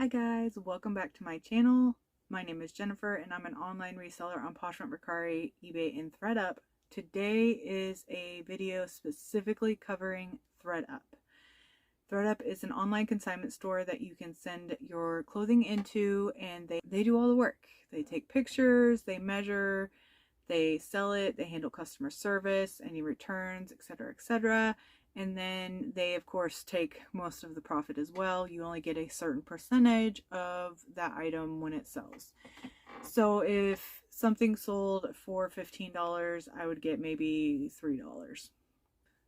Hi guys, welcome back to my channel. My name is Jennifer and I'm an online reseller on Poshmark, Mercari, eBay, and Thredup. Today is a video specifically covering Thredup. Thredup is an online consignment store that you can send your clothing into, and they do all the work. They take pictures, they measure, they sell it, they handle customer service, any returns, etc., etc. And then they, of course, take most of the profit as well. You only get a certain percentage of that item when it sells. So if something sold for $15, I would get maybe $3.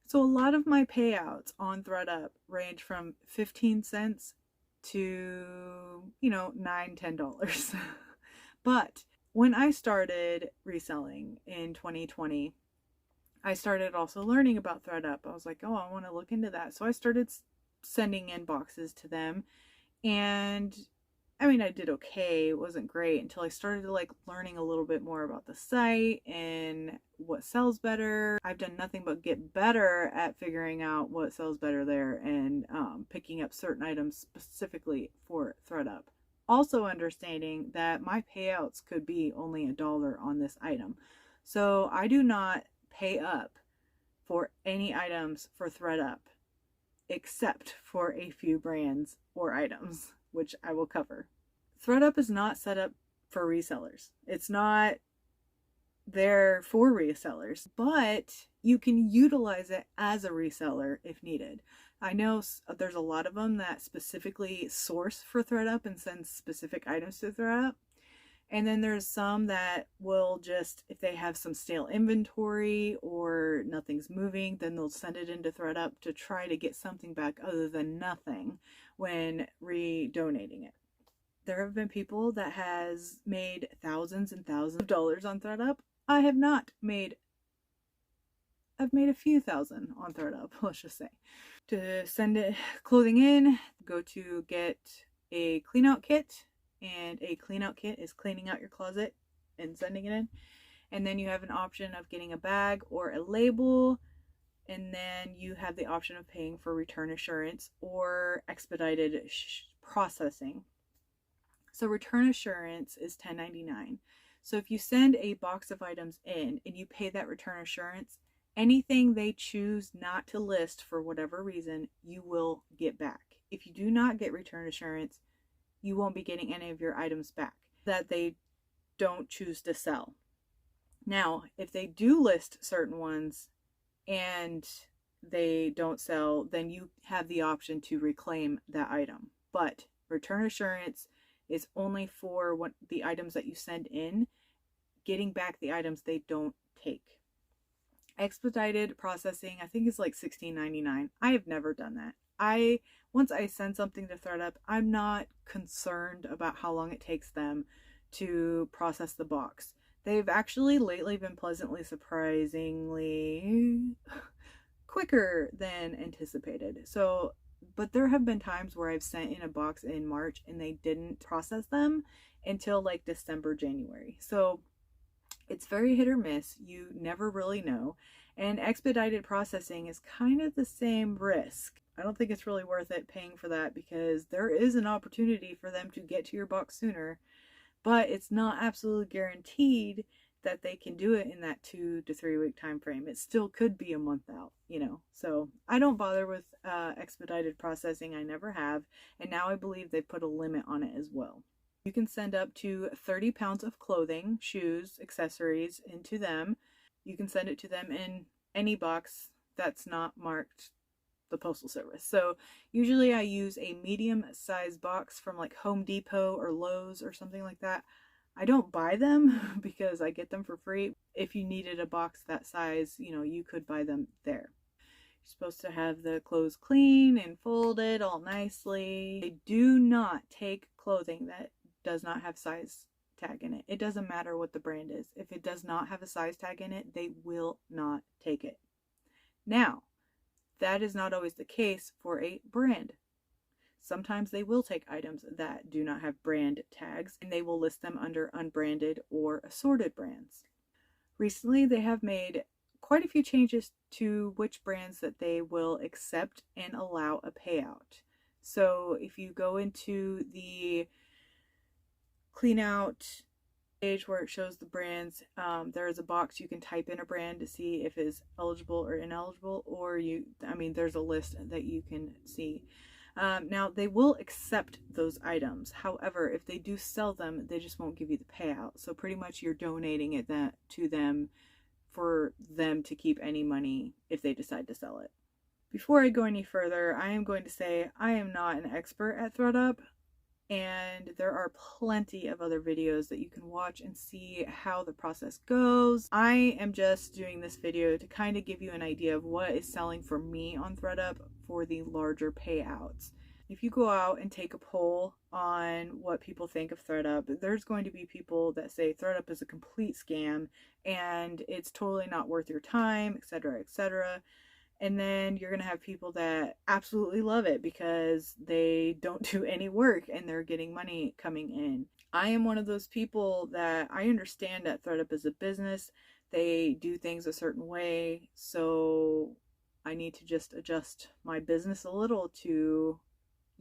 So a lot of my payouts on Thredup range from 15 cents to, $9, $10. But when I started reselling in 2020, I started also learning about Thredup. I was like, oh, I want to look into that. So I started sending in boxes to them. And I mean, I did okay. It wasn't great until I started learning a little bit more about the site and what sells better. I've done nothing but get better at figuring out what sells better there and picking up certain items specifically for Thredup. Also understanding that my payouts could be only $1 on this item. So I do not pay up for any items for Thredup except for a few brands or items, which I will cover. Thredup is not set up for resellers. It's not there for resellers, but you can utilize it as a reseller if needed. I know there's a lot of them that specifically source for Thredup and send specific items to Thredup. And then there's some that will just, if they have some stale inventory or nothing's moving, then they'll send it into Thredup to try to get something back other than nothing when redonating it. There have been people that has made thousands and thousands of dollars on Thredup. I have not made, I've made a few thousand on Thredup, let's just say. To send it clothing in, go to get a clean out kit. And a clean out kit is cleaning out your closet and sending it in. And then you have an option of getting a bag or a label. And then you have the option of paying for return assurance or expedited processing. So return assurance is $10.99. So if you send a box of items in and you pay that return assurance, anything they choose not to list for whatever reason, you will get back. If you do not get return assurance, you won't be getting any of your items back that they don't choose to sell. Now, if they do list certain ones and they don't sell, then you have the option to reclaim that item. But return assurance is only for what the items that you send in, getting back the items they don't take. Expedited processing, I think, is like $16.99. I have never done that. Once I send something to Thredup, I'm not concerned about how long it takes them to process the box. They've actually lately been pleasantly surprisingly quicker than anticipated. So, but there have been times where I've sent in a box in March and they didn't process them until like December, January. So it's very hit or miss. You never really know. And expedited processing is kind of the same risk. I don't think it's really worth it paying for that because there is an opportunity for them to get to your box sooner, but it's not absolutely guaranteed that they can do it in that 2 to 3 week time frame. It still could be a month out, So I don't bother with expedited processing. I never have, and now I believe they put a limit on it as well. You can send up to 30 pounds of clothing, shoes, accessories into them. You can send it to them in any box that's not marked the Postal Service. So usually I use a medium size box from like Home Depot or Lowe's or something like that. I don't buy them because I get them for free. If you needed a box that size, you could buy them there. You're supposed to have the clothes clean and folded all nicely. They do not take clothing that does not have size tag in it. It doesn't matter what the brand is. If it does not have a size tag in it, they will not take it. Now, that is not always the case for a brand. Sometimes they will take items that do not have brand tags and they will list them under unbranded or assorted brands. Recently, they have made quite a few changes to which brands that they will accept and allow a payout. So if you go into the clean out page where it shows the brands, there is a box you can type in a brand to see if it's eligible or ineligible, or there's a list that you can see. Now they will accept those items. However, if they do sell them, they just won't give you the payout. So pretty much you're donating it to them for them to keep any money if they decide to sell it. Before I go any further, I am going to say I am not an expert at Thredup, and there are plenty of other videos that you can watch and see how the process goes. I am just doing this video to kind of give you an idea of what is selling for me on Thredup for the larger payouts. If you go out and take a poll on what people think of Thredup, there's going to be people that say Thredup is a complete scam and it's totally not worth your time, etc., etc. And then you're going to have people that absolutely love it because they don't do any work and they're getting money coming in. I am one of those people that I understand that Thredup is a business. They do things a certain way. So I need to just adjust my business a little to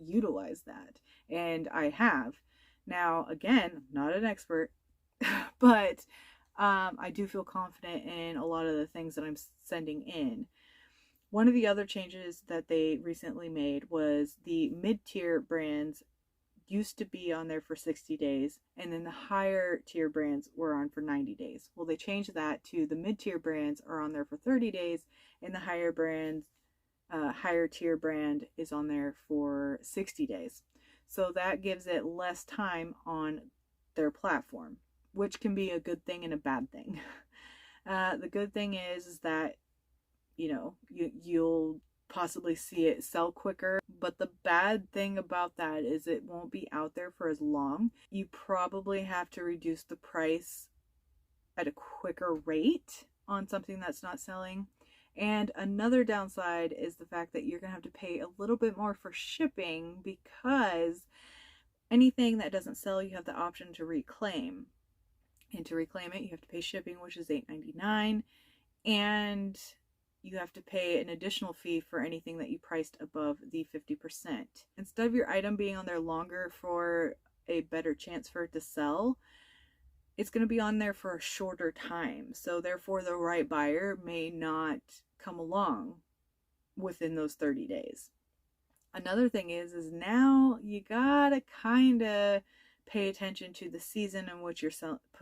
utilize that. And I have. Now, again, not an expert, but I do feel confident in a lot of the things that I'm sending in. One of the other changes that they recently made was the mid-tier brands used to be on there for 60 days, and then the higher tier brands were on for 90 days. Well, they changed that to the mid-tier brands are on there for 30 days, and the higher tier brand is on there for 60 days. So that gives it less time on their platform, which can be a good thing and a bad thing. The good thing is that you'll possibly see it sell quicker, but the bad thing about that is it won't be out there for as long. You probably have to reduce the price at a quicker rate on something that's not selling. And another downside is the fact that you're gonna have to pay a little bit more for shipping, because anything that doesn't sell, you have the option to reclaim. And to reclaim it, you have to pay shipping, which is $8.99, and you have to pay an additional fee for anything that you priced above the 50%. Instead of your item being on there longer for a better chance for it to sell, it's going to be on there for a shorter time. So therefore the right buyer may not come along within those 30 days. Another thing is now you gotta kind of pay attention to the season in which you're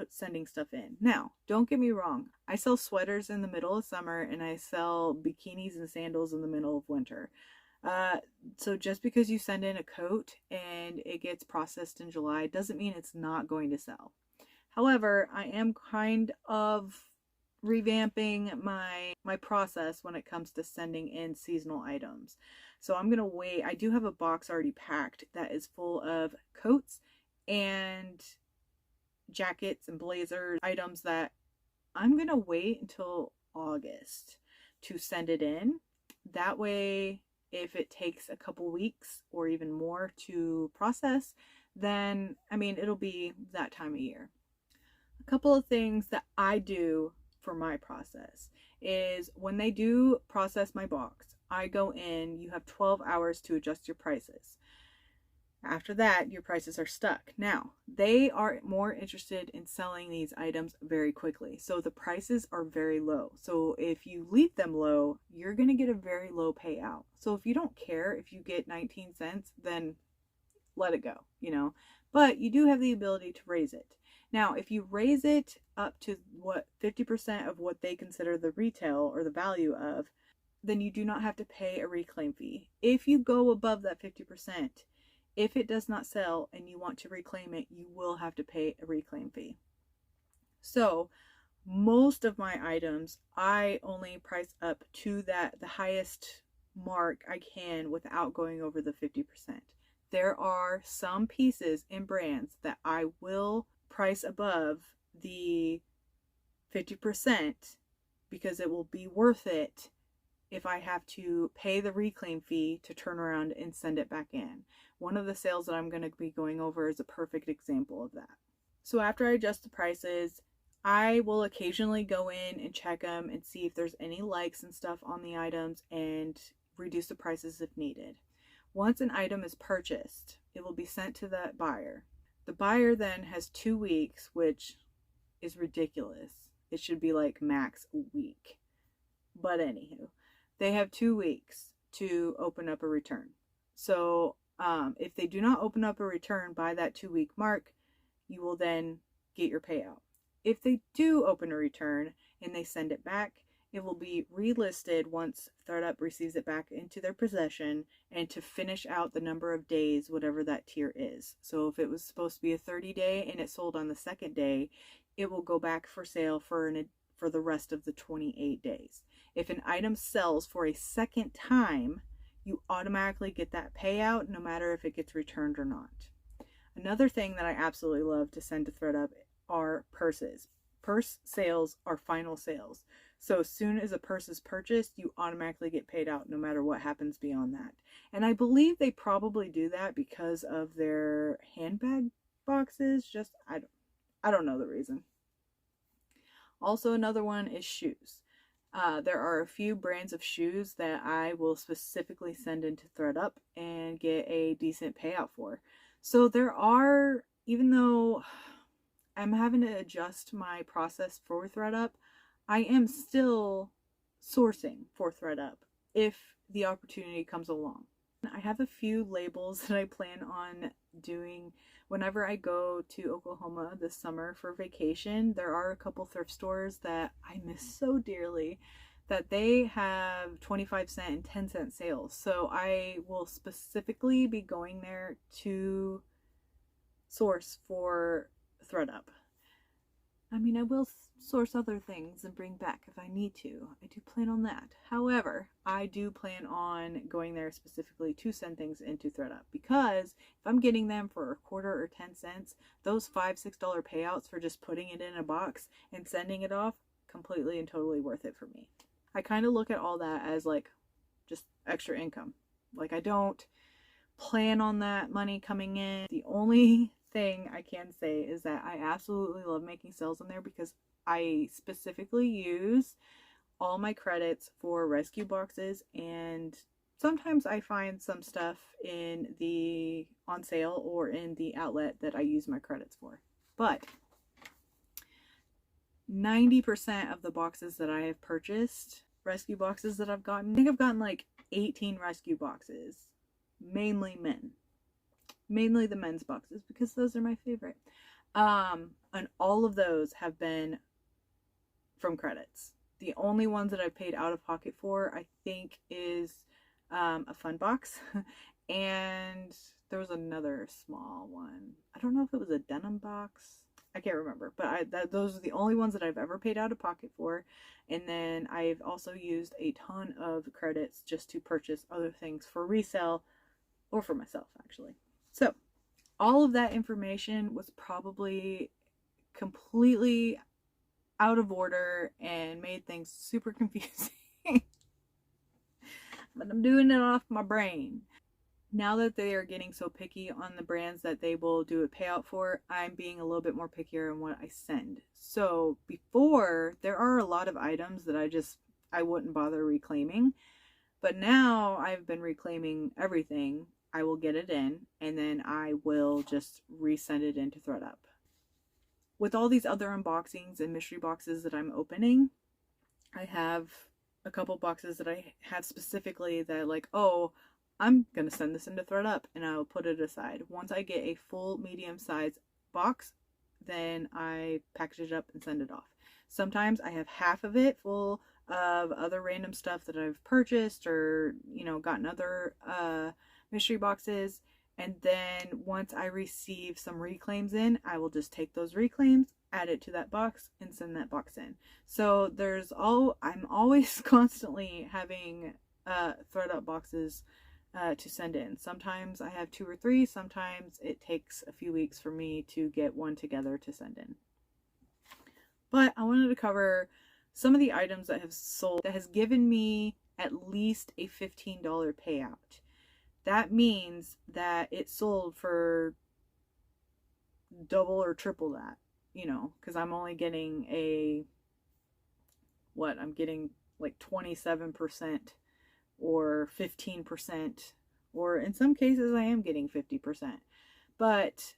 sending stuff in. Now, don't get me wrong. I sell sweaters in the middle of summer and I sell bikinis and sandals in the middle of winter. So just because you send in a coat and it gets processed in July doesn't mean it's not going to sell. However, I am kind of revamping my process when it comes to sending in seasonal items. So I'm going to wait. I do have a box already packed that is full of coats and jackets and blazers, items that I'm gonna wait until August to send it in. That way, if it takes a couple weeks or even more to process, then it'll be that time of year. A couple of things that I do for my process is when they do process my box, I go in, you have 12 hours to adjust your prices. After that, your prices are stuck. Now, they are more interested in selling these items very quickly. So the prices are very low. So if you leave them low, you're going to get a very low payout. So if you don't care if you get 19 cents, then let it go, But you do have the ability to raise it. Now, if you raise it up to 50% of what they consider the retail or the value of, then you do not have to pay a reclaim fee. If you go above that 50%, if it does not sell and you want to reclaim it, you will have to pay a reclaim fee. So most of my items, I only price up to the highest mark I can without going over the 50%. There are some pieces in brands that I will price above the 50% because it will be worth it if I have to pay the reclaim fee to turn around and send it back in. One of the sales that I'm going to be going over is a perfect example of that. So after I adjust the prices, I will occasionally go in and check them and see if there's any likes and stuff on the items and reduce the prices if needed. Once an item is purchased, it will be sent to that buyer. The buyer then has 2 weeks, which is ridiculous. It should be like max a week. But anywho, they have 2 weeks to open up a return. So if they do not open up a return by that 2-week mark, you will then get your payout. If they do open a return and they send it back, it will be relisted once Thredup receives it back into their possession, and to finish out the number of days, whatever that tier is. So if it was supposed to be a 30-day and it sold on the 2nd day, it will go back for sale for the rest of the 28 days. If an item sells for a 2nd time, you automatically get that payout no matter if it gets returned or not. Another thing that I absolutely love to send to Thredup are purses. Purse sales are final sales. So as soon as a purse is purchased, you automatically get paid out no matter what happens beyond that. And I believe they probably do that because of their handbag boxes. Just, I don't know the reason. Also, another one is shoes. There are a few brands of shoes that I will specifically send into Thredup and get a decent payout for. So there are, even though I'm having to adjust my process for Thredup, I am still sourcing for Thredup if the opportunity comes along. I have a few labels that I plan on doing whenever I go to Oklahoma this summer for vacation. There are a couple thrift stores that I miss so dearly that they have 25-cent and 10-cent sales. So I will specifically be going there to source for Thredup. I mean, I will source other things and bring back if I need to. I do plan on that. However, I do plan on going there specifically to send things into Thredup, because if I'm getting them for a quarter or 10 cents, those $5, $6 payouts for just putting it in a box and sending it off, completely and totally worth it for me. I kind of look at all that as like just extra income. Like, I don't plan on that money coming in. The only thing I can say is that I absolutely love making sales on there because I specifically use all my credits for rescue boxes, and sometimes I find some stuff in the on sale or in the outlet that I use my credits for. But 90% of the boxes that I have purchased, rescue boxes that I've gotten, I think I've gotten like 18 rescue boxes, mainly men. Mainly the men's boxes because those are my favorite. And all of those have been from credits. The only ones that I've paid out of pocket for, I think, is a fun box. And there was another small one. I don't know if it was a denim box. I can't remember. But those are the only ones that I've ever paid out of pocket for. And then I've also used a ton of credits just to purchase other things for resale or for myself, actually. So, all of that information was probably completely out of order and made things super confusing. But I'm doing it off my brain. Now that they are getting so picky on the brands that they will do a payout for, I'm being a little bit more pickier on what I send. So, before, there are a lot of items that I wouldn't bother reclaiming. But now I've been reclaiming everything. I will get it in, and then I will just resend it into Thredup. With all these other unboxings and mystery boxes that I'm opening, I have a couple boxes that I have specifically that, like, oh, I'm going to send this into Thredup, and I'll put it aside. Once I get a full medium-sized box, then I package it up and send it off. Sometimes I have half of it full of other random stuff that I've purchased or, gotten other mystery boxes, and then once I receive some reclaims in, I will just take those reclaims, add it to that box, and send that box in. So I'm always constantly having Thredup boxes to send in. Sometimes I have 2 or 3, sometimes it takes a few weeks for me to get one together to send in. But I wanted to cover some of the items that have sold that has given me at least a $15 payout. That means that it sold for double or triple that, because I'm only getting I'm getting like 27% or 15% or in some cases I am getting 50%, but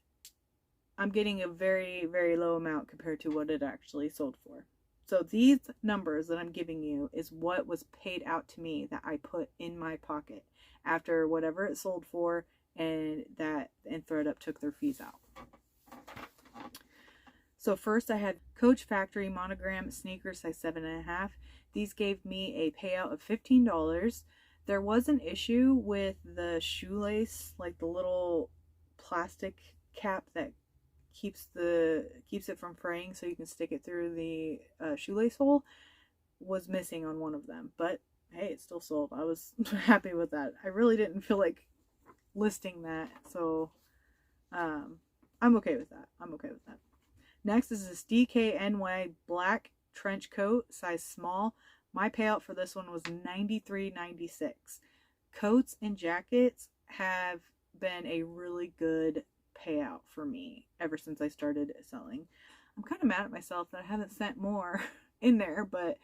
I'm getting a very, very low amount compared to what it actually sold for. So these numbers that I'm giving you is what was paid out to me that I put in my pocket after whatever it sold for, and Thredup took their fees out. So first I had Coach Factory Monogram sneakers size 7.5. These gave me a payout of $15. There was an issue with the shoelace, like the little plastic cap that keeps it from fraying so you can stick it through the shoelace hole, was missing on one of them. But hey, it still sold. I was happy with that. I really didn't feel like listing that, so I'm okay with that. Next is this DKNY black trench coat, size small. My payout for this one was $93.96. Coats and jackets have been a really good payout for me ever since I started selling. I'm kind of mad at myself that I haven't sent more in there, but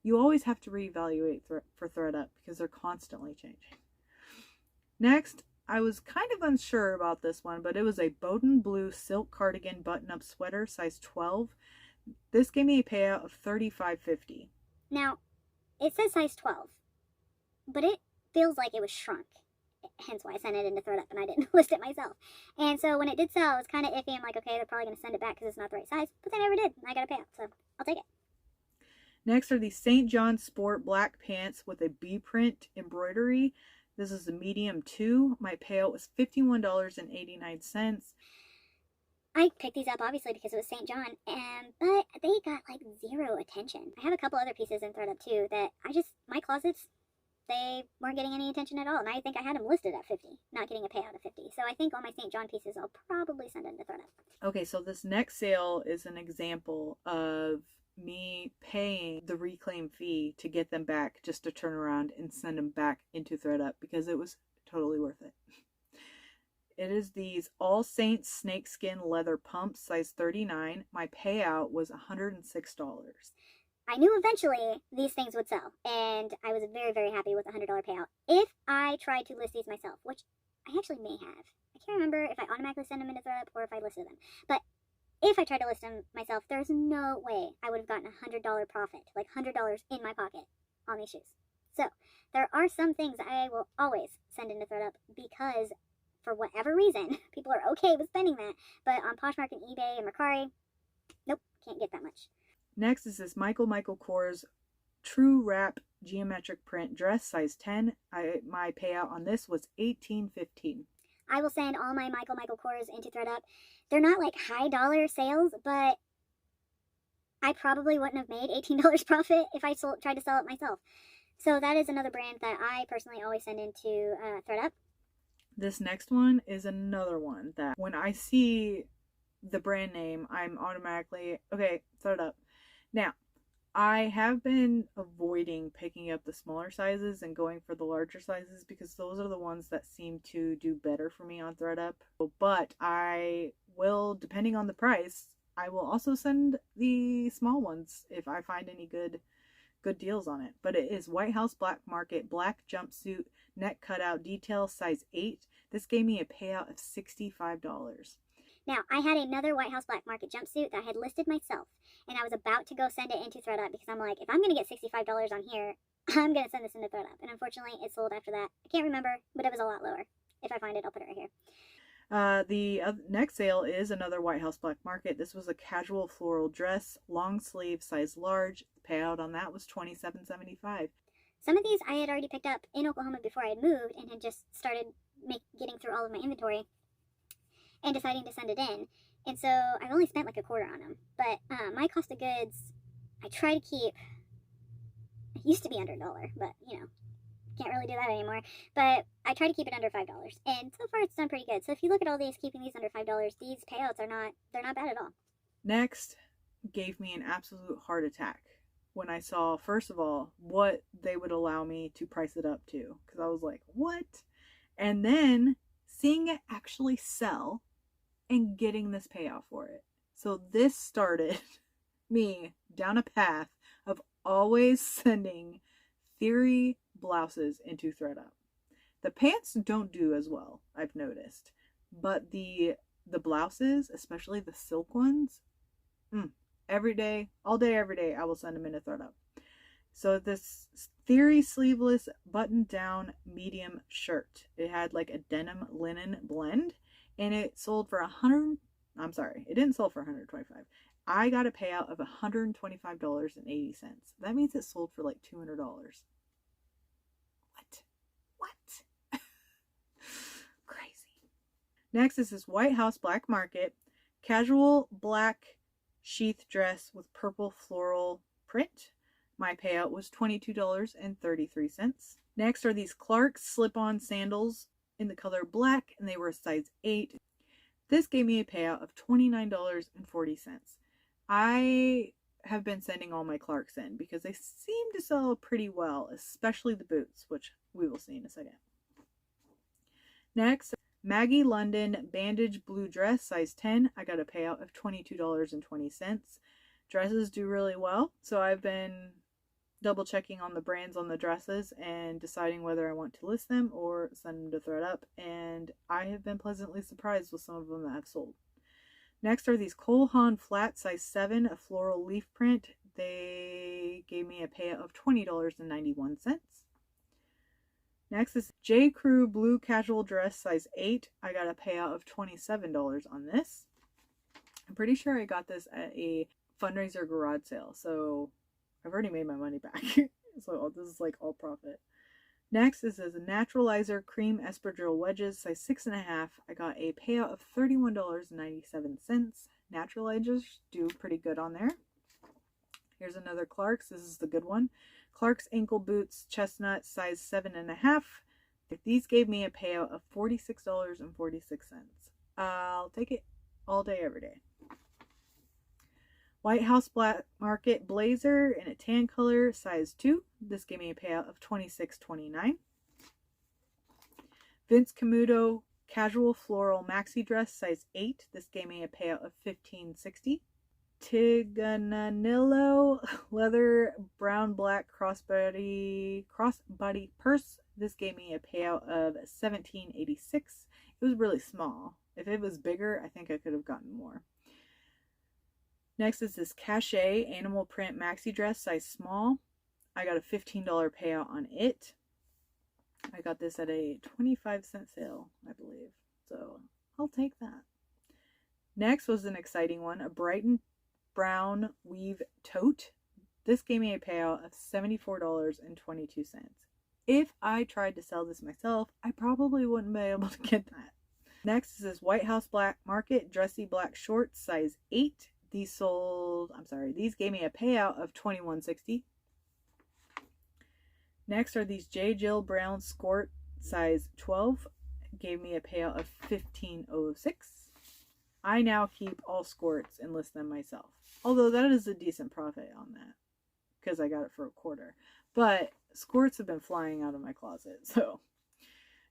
you always have to reevaluate for Thredup because they're constantly changing. Next, I was kind of unsure about this one, but it was a Bowden blue silk cardigan button-up sweater, size 12. This gave me a payout of $35.50. Now, it says size 12, but it feels like it was shrunk. Hence why I sent it into Thredup and I didn't list it myself. And so when it did sell, I was kind of iffy. I'm like, okay, they're probably going to send it back because it's not the right size. But they never did. I got a payout, so I'll take it. Next are these St. John Sport black pants with a bee print embroidery. This is a medium 2. My payout was $51.89. I picked these up obviously because it was St. John, but they got like zero attention. I have a couple other pieces in Thredup too that my closets, they weren't getting any attention at all. And I think I had them listed at 50, not getting a payout of 50. So I think all my St. John pieces I'll probably send into Thredup. Okay, so this next sale is an example of me paying the reclaim fee to get them back just to turn around and send them back into Thredup because it was totally worth it. It is these All Saints snakeskin leather pumps, size 39. My payout was $106. I knew eventually these things would sell, and I was very, very happy with the $100 payout. If I tried to list these myself, which I actually may have. I can't remember if I automatically send them into Thredup or if I listed them. But if I tried to list them myself, there's no way I would have gotten a $100 profit, like $100 in my pocket on these shoes. So there are some things I will always send into Thredup because for whatever reason, people are okay with spending that. But on Poshmark and eBay and Mercari, nope, can't get that much. Next is this Michael Kors True Wrap geometric print dress, size 10. My payout on this was $18.15. I will send all my Michael Kors into Thredup. They're not like high dollar sales, but I probably wouldn't have made $18 profit if I tried to sell it myself. So that is another brand that I personally always send into Thredup. This next one is another one that when I see the brand name, I'm automatically, okay, Thredup. Now, I have been avoiding picking up the smaller sizes and going for the larger sizes because those are the ones that seem to do better for me on Thredup. But I will, depending on the price, I will also send the small ones if I find any good deals on it. But it is White House Black Market black jumpsuit neck cutout detail, size 8. This gave me a payout of $65. Now, I had another White House Black Market jumpsuit that I had listed myself, and I was about to go send it into Thredup because I'm like, if I'm going to get $65 on here, I'm going to send this into Thredup. And unfortunately, it sold after that. I can't remember, but it was a lot lower. If I find it, I'll put it right here. The next sale is another White House Black Market. This was a casual floral dress, long sleeve, size large. The payout on that was $27.75. Some of these I had already picked up in Oklahoma before I had moved and had just started getting through all of my inventory and deciding to send it in. And so I've only spent like a quarter on them. But my cost of goods, I try to keep, it used to be under $1, but you know, can't really do that anymore. But I try to keep it under $5. And so far it's done pretty good. So if you look at all these, keeping these under $5, these payouts they're not bad at all. Next gave me an absolute heart attack when I saw, first of all, what they would allow me to price it up to. Because I was like, what? And then seeing it actually sell and getting this payout for it. So this started me down a path of always sending theory blouses into Thredup. The pants don't do as well, I've noticed, but the blouses, especially the silk ones, every day, all day, every day, I will send them in a Thredup. So this Theory sleeveless button-down medium shirt. It had like a denim linen blend, and it sold for it didn't sell for $125. I got a payout of $125.80. That means it sold for like $200. What? Crazy. Next is this White House Black Market casual black sheath dress with purple floral print. My payout was $22.33. Next are these Clarks slip-on sandals in the color black, and they were a size 8. This gave me a payout of $29.40. I have been sending all my Clarks in because they seem to sell pretty well, especially the boots, which we will see in a second. Next, Maggie London bandage blue dress, size 10. I got a payout of $22.20. Dresses do really well, so I've been double checking on the brands on the dresses and deciding whether I want to list them or send them to Thredup, and I have been pleasantly surprised with some of them that have sold. Next are these Cole Haan flat, size 7, a floral leaf print. They gave me a payout of $20.91. Next is J. Crew blue casual dress, size 8. I got a payout of $27 on this. I'm pretty sure I got this at a fundraiser garage sale, so I've already made my money back. So this is like all profit. Next is a Naturalizer cream espadrille wedges, size 6.5. I got a payout of $31.97. Naturalizers do pretty good on there. Here's another Clarks. This is the good one. Clarks ankle boots, chestnut, size 7.5. These gave me a payout of $46.46. I'll take it all day, every day. White House Black Market blazer in a tan color, size 2. This gave me a payout of $26.29. Vince Camuto casual floral maxi dress, size 8. This gave me a payout of $15.60. Tigananillo leather brown black crossbody purse. This gave me a payout of $17.86. It was really small. If it was bigger, I think I could have gotten more. Next is this Cachet animal print maxi dress, size small. I got a $15 payout on it. I got this at a 25-cent sale, I believe. So I'll take that. Next was an exciting one, a Brighton brown weave tote. This gave me a payout of $74.22. If I tried to sell this myself, I probably wouldn't be able to get that. Next is this White House Black Market dressy black shorts, size 8. These gave me a payout of $21.60. Next are these J. Jill Brown Skort, size 12. Gave me a payout of $15.06. I now keep all Skorts and list them myself. Although that is a decent profit on that, because I got it for $0.25. But Skorts have been flying out of my closet, so.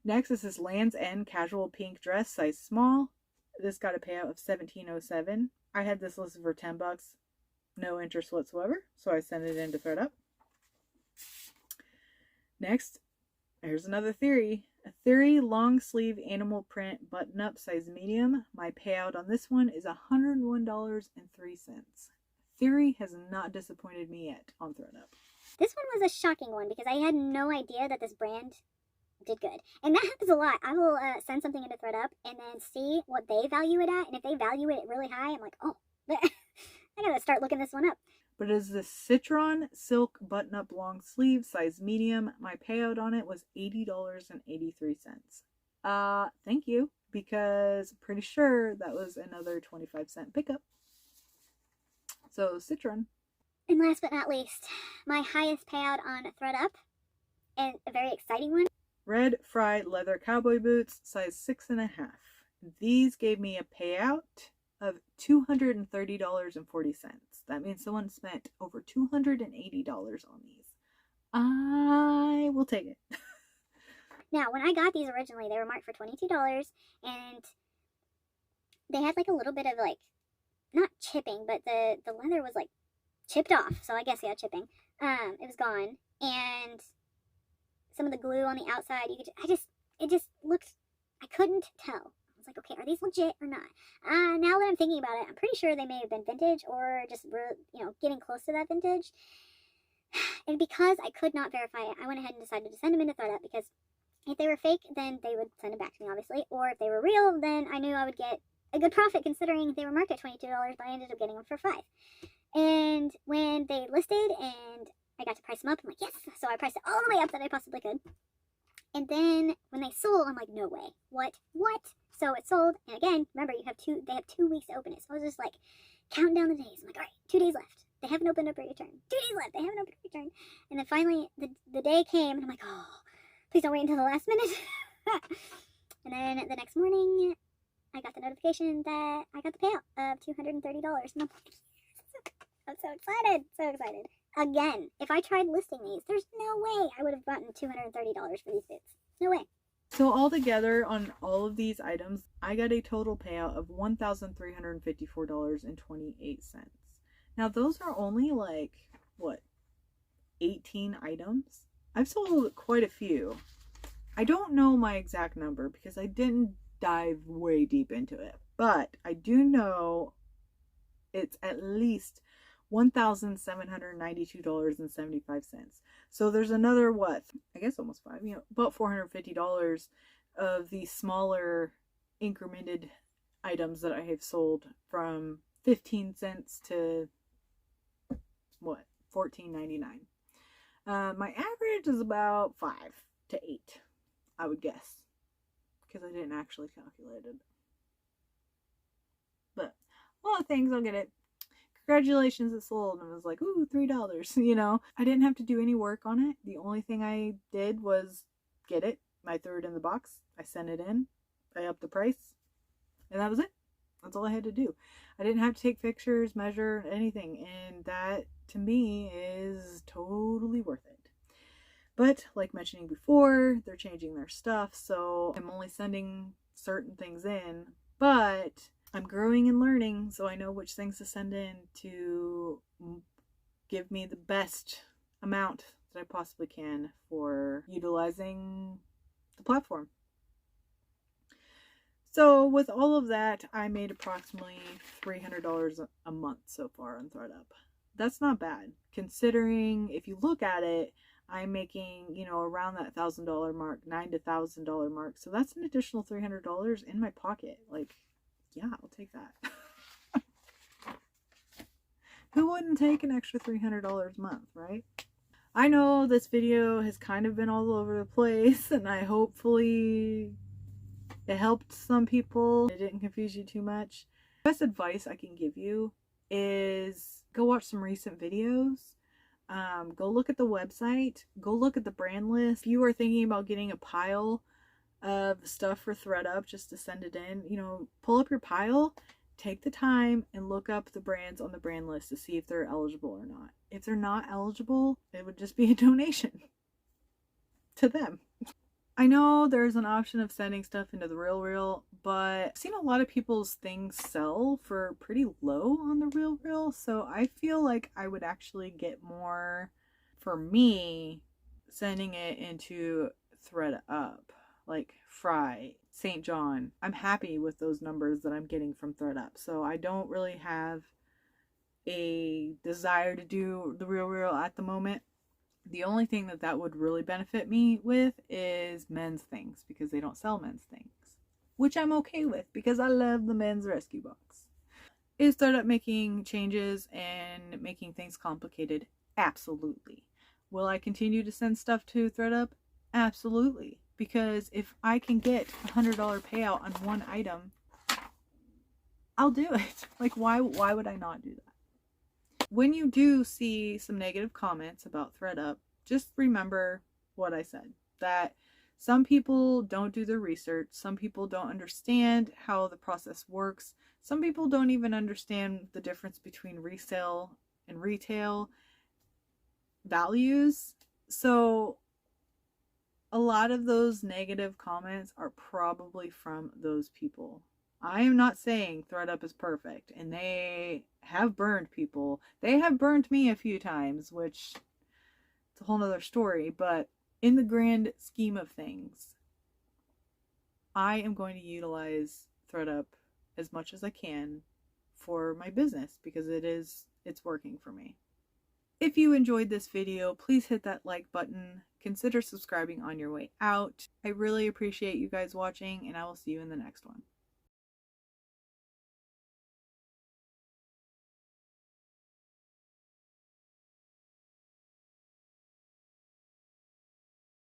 Next is this Land's End casual pink dress, size small. This got a payout of $17.07. I had this listed for $10. No interest whatsoever, so I sent it into Thredup. Next, here's another Theory. A Theory long sleeve animal print button up, size medium. My payout on this one is $101.03. Theory has not disappointed me yet on Thredup. This one was a shocking one because I had no idea that this brand did good. And that happens a lot. I will send something into Thredup and then see what they value it at. And if they value it really high, I'm like, oh, I gotta start looking this one up. But it is the Citron silk button-up long sleeve, size medium. My payout on it was $80.83. Thank you, because I'm pretty sure that was another 25-cent pickup. So, Citron. And last but not least, my highest payout on Thredup, and a very exciting one. Red fried leather cowboy boots, size 6.5. These gave me a payout of $230.40. That means someone spent over $280 on these. I will take it. Now, when I got these originally, they were marked for $22, and they had like a little bit of like, not chipping, but the leather was like chipped off. So I guess yeah, chipping. It was gone, and some of the glue on the outside, it just looked, I couldn't tell. I was like, okay, are these legit or not? Now that I'm thinking about it, I'm pretty sure they may have been vintage or just, getting close to that vintage. And because I could not verify it, I went ahead and decided to send them into Thredup, because if they were fake, then they would send them back to me, obviously. Or if they were real, then I knew I would get a good profit, considering they were marked at $22, but I ended up getting them for $5. And when they listed and I got to price them up, I'm like, yes! So I priced it all the way up that I possibly could. And then when they sold, I'm like, no way. What? So it sold, and again, remember, they have 2 weeks to open it. So I was just like, counting down the days. I'm like, all right, 2 days left. They haven't opened up a return. 2 days left. They haven't opened up a return. And then finally, the day came, and I'm like, oh, please don't wait until the last minute. And then the next morning, I got the notification that I got the payout of $230. And I'm like, yes! I'm so excited. So excited. Again, if I tried listing these, there's no way I would have gotten $230 for these boots. No way. So altogether on all of these items, I got a total payout of $1,354.28. Now those are only like, what, 18 items? I've sold quite a few. I don't know my exact number because I didn't dive way deep into it, but I do know it's at least $1,792.75. So there's another, what, I guess almost five, about $450 of the smaller incremented items that I have sold, from 15 cents to what, $14.99. My average is about 5 to 8, I would guess, because I didn't actually calculate it. But a lot of things, I'll get it. Congratulations, it sold. And I was like, ooh, $3. I didn't have to do any work on it. The only thing I did was get it. I threw it in the box. I sent it in. I upped the price. And that was it. That's all I had to do. I didn't have to take pictures, measure, anything. And that, to me, is totally worth it. But, like mentioning before, they're changing their stuff. So I'm only sending certain things in. But I'm growing and learning, so I know which things to send in to give me the best amount that I possibly can for utilizing the platform. So with all of that, I made approximately $300 a month so far on Thredup. That's not bad, considering if you look at it, I'm making, around that $1,000 mark, $9,000 to $1,000 mark. So that's an additional $300 in my pocket. Like, yeah, I'll take that. Who wouldn't take an extra $300 a month, right? I know this video has kind of been all over the place, and I hopefully it helped some people. It didn't confuse you too much. The best advice I can give you is go watch some recent videos. Go look at the website. Go look at the brand list. If you are thinking about getting a pile of stuff for Thredup just to send it in, pull up your pile, take the time and look up the brands on the brand list to see if they're eligible or not. If they're not eligible, it would just be a donation to them. I know there's an option of sending stuff into the RealReal, but I've seen a lot of people's things sell for pretty low on the RealReal, so I feel like I would actually get more, for me, sending it into Thredup. Like Fry, St. John. I'm happy with those numbers that I'm getting from Thredup. So I don't really have a desire to do the RealReal at the moment. The only thing that would really benefit me with is men's things, because they don't sell men's things, which I'm okay with because I love the men's rescue box. Is Thredup making changes and making things complicated? Absolutely. Will I continue to send stuff to Thredup? Absolutely. Because if I can get $100 payout on one item, I'll do it. Like, why would I not do that? When you do see some negative comments about Thredup, just remember what I said. That some people don't do their research. Some people don't understand how the process works. Some people don't even understand the difference between resale and retail values. So a lot of those negative comments are probably from those people. I am not saying Thredup is perfect, and they have burned people. They have burned me a few times, which is a whole nother story, but in the grand scheme of things, I am going to utilize Thredup as much as I can for my business because it's working for me. If you enjoyed this video, please hit that like button. Consider subscribing on your way out. I really appreciate you guys watching, and I will see you in the next one.